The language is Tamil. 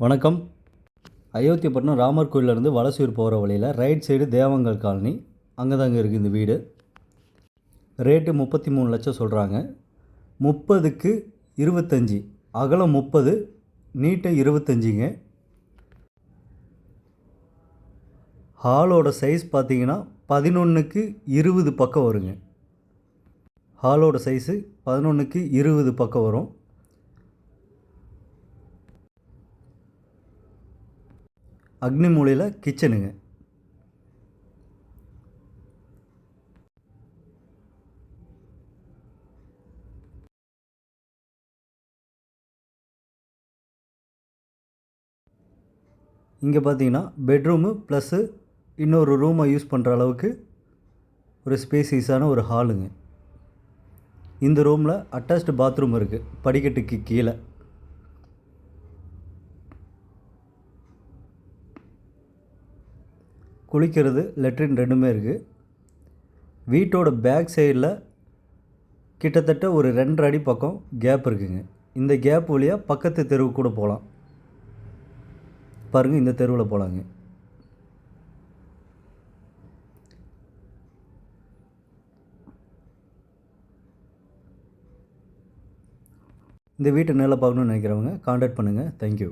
வணக்கம். அயோத்தியப்பட்டினம் ராமர் கோயிலேருந்து வலசூர் போகிற வழியில் ரைட் சைடு தேவங்கல் காலனி, அங்கே தாங்க இருக்குது இந்த வீடு. ரேட்டு 33 லட்சம் சொல்கிறாங்க. 30க்கு 25, அகலம் 30, நீட்டை 25ங்க. ஹாலோட சைஸ் பார்த்தீங்கன்னா 11க்கு 20 பக்கம் வருங்க. ஹாலோட சைஸு 11க்கு 20 பக்கம் வரும். அக்னி மூலையில் கிச்சனுங்க. இங்கே பார்த்தீங்கன்னா பெட்ரூமு ப்ளஸ்ஸு இன்னொரு ரூமை யூஸ் பண்ணுற அளவுக்கு ஒரு ஸ்பேசியஸான ஒரு ஹாலுங்க. இந்த ரூமில் அட்டாச்டு பாத்ரூம் இருக்குது, படிக்கட்டுக்கு கீழே. குளிக்கிறது லெட்ரின் ரெண்டுமே இருக்குது. வீட்டோட பேக் சைடில் கிட்டத்தட்ட ஒரு 2.5 அடி பக்கம் கேப் இருக்குங்க. இந்த கேப் வழியாக பக்கத்து தெருவு கூட போகலாம். பாருங்கள், இந்த தெருவில் போகலாங்க. இந்த வீட்டை நேரில் பார்க்கணுன்னு நினைக்கிறவங்க கான்டாக்ட் பண்ணுங்கள். தேங்க்யூ.